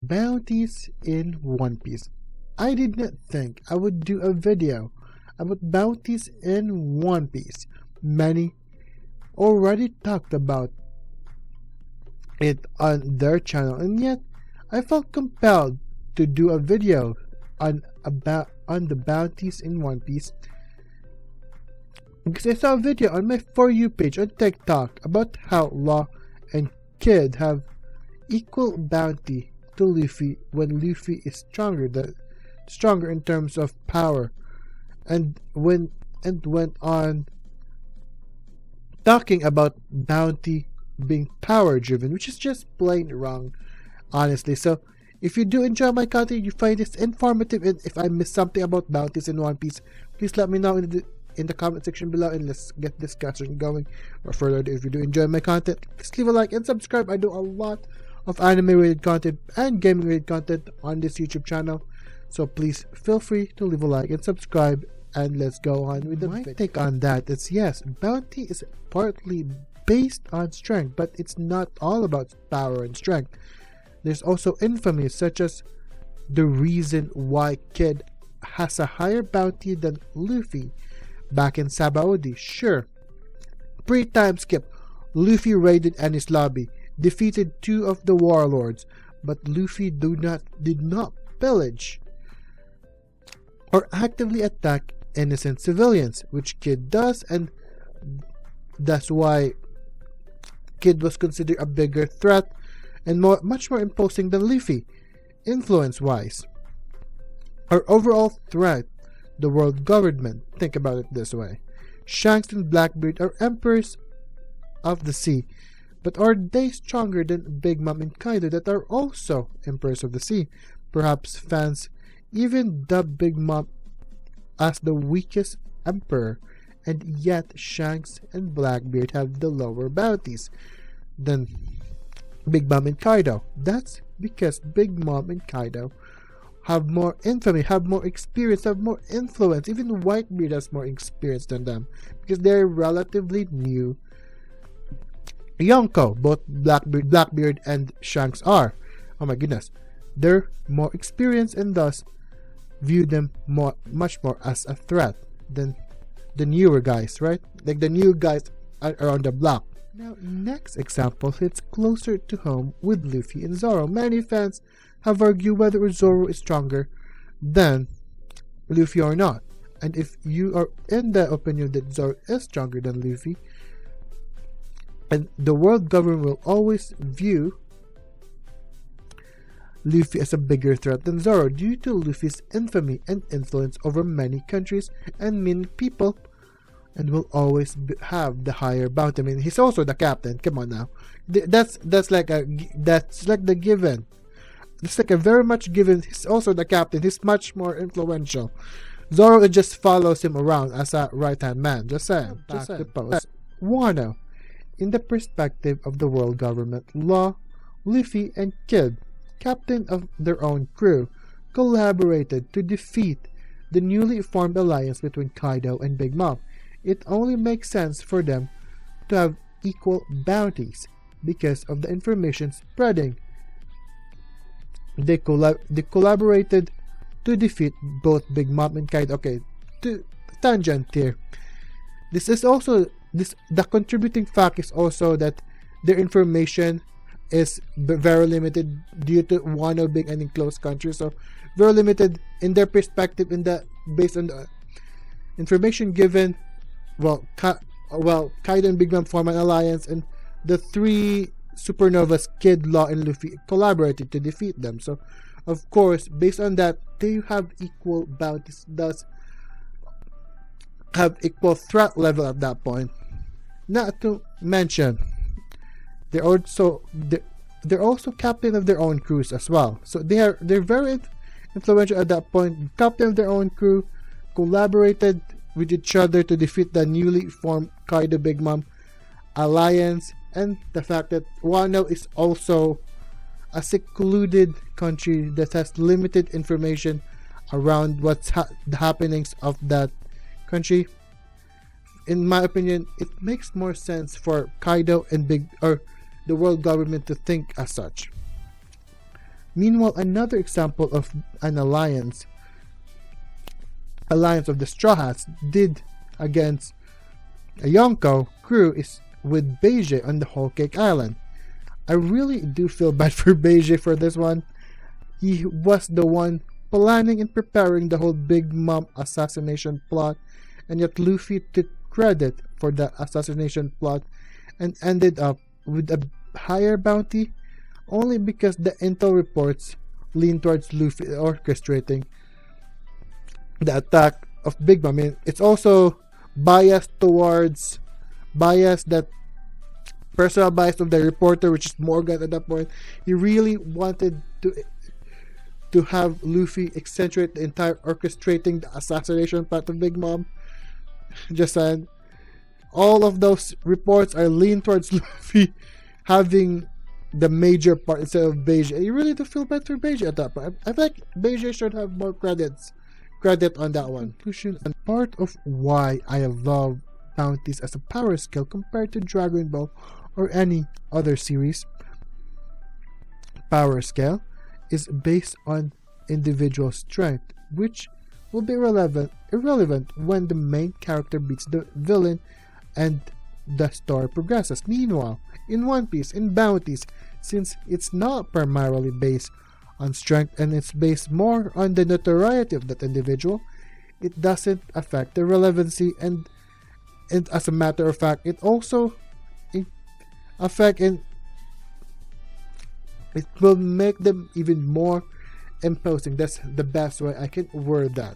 Bounties in One Piece. I did not think I would do a video about bounties in One Piece. Many already talked about it on their channel, and yet I felt compelled to do a video on the bounties in One Piece because I saw a video on my For You page on TikTok about how Law and Kid have equal bounty to Luffy when Luffy is stronger in terms of power, and went on talking about bounty being power driven, which is just plain wrong, honestly. So if you do enjoy my content, you find this informative, and if I missed something about bounties in One Piece, please let me know in the comment section below, and let's get discussion going. Or further ado, if you do enjoy my content, please leave a like and subscribe. I do a lot of anime related content and gaming related content on this YouTube channel, so please feel free to leave a like and subscribe, and let's go on with my take on that. It's yes, bounty is partly based on strength, but it's not all about power and strength. There's also infamy, such as the reason why Kid has a higher bounty than Luffy back in Sabaody. Sure, pre-time skip, Luffy raided Enies Lobby, defeated 2 of the warlords, but Luffy did not pillage or actively attack innocent civilians, which Kid does, and that's why Kid was considered a bigger threat and much more imposing than Luffy, influence-wise. Our overall threat, the world government. Think about it this way. Shanks and Blackbeard are emperors of the sea, but are they stronger than Big Mom and Kaido that are also emperors of the sea? Perhaps fans even dub Big Mom as the weakest emperor, and yet Shanks and Blackbeard have the lower bounties than Big Mom and Kaido. That's because Big Mom and Kaido have more infamy, have more experience, have more influence. Even Whitebeard has more experience than them because they're relatively new. Yonko, both Blackbeard and Shanks are. Oh my goodness. They're more experienced and thus view them much more as a threat than the newer guys, right? Like the new guys are on the block. Now, next example hits closer to home with Luffy and Zoro. Many fans have argued whether Zoro is stronger than Luffy or not. And if you are in the opinion that Zoro is stronger than Luffy, and the world government will always view Luffy as a bigger threat than Zoro due to Luffy's infamy and influence over many countries and many people, and will always have the higher bounty. I mean, he's also the captain. Come on now, that's like the given. It's like a very much given. He's also the captain. He's much more influential. Zoro just follows him around as a right-hand man. Just saying. Back to post. Wano. In the perspective of the world government, Law, Luffy, and Kid, captain of their own crew, collaborated to defeat the newly formed alliance between Kaido and Big Mom. It only makes sense for them to have equal bounties because of the information spreading. They collaborated to defeat both Big Mom and Kaido. Okay, to tangent here. The contributing fact is also that their information is very limited due to Wano being an enclosed country, so very limited in their perspective. Based on the information given, Kaido and Big Mom form an alliance, and the 3 supernovas, Kid, Law, and Luffy, collaborated to defeat them. So, of course, based on that, they have equal bounties, thus have equal threat level at that point. Not to mention, they're also captain of their own crews as well. So they're very influential at that point. Captain of their own crew, collaborated with each other to defeat the newly formed Kaido Big Mom alliance, and the fact that Wano is also a secluded country that has limited information around what's the happenings of that country. In my opinion, it makes more sense for Kaido and the world government to think as such. Meanwhile, another example of an alliance of the Straw Hats did against a Yonko crew is with Beige on the Whole Cake Island. I really do feel bad for Beige for this one. He was the one planning and preparing the whole Big Mom assassination plot, and yet Luffy took credit for the assassination plot and ended up with a higher bounty only because the intel reports lean towards Luffy orchestrating the attack of Big Mom. I mean, it's also biased towards that personal bias of the reporter, which is Morgan at that point. He really wanted to have Luffy accentuate the entire orchestrating the assassination plot of Big Mom. Just saying, all of those reports are lean towards Luffy having the major part instead of Beige. You really do feel bad for Beige at that point. I think Beige should have more credit on that one. And part of why I love bounties as a power skill compared to Dragon Ball or any other series power scale is based on individual strength, which will be irrelevant when the main character beats the villain and the story progresses. Meanwhile, in One Piece, in bounties, since it's not primarily based on strength and it's based more on the notoriety of that individual, it doesn't affect the relevancy, and as a matter of fact, it also affect and it will make them even more imposing. That's the best way I can word that.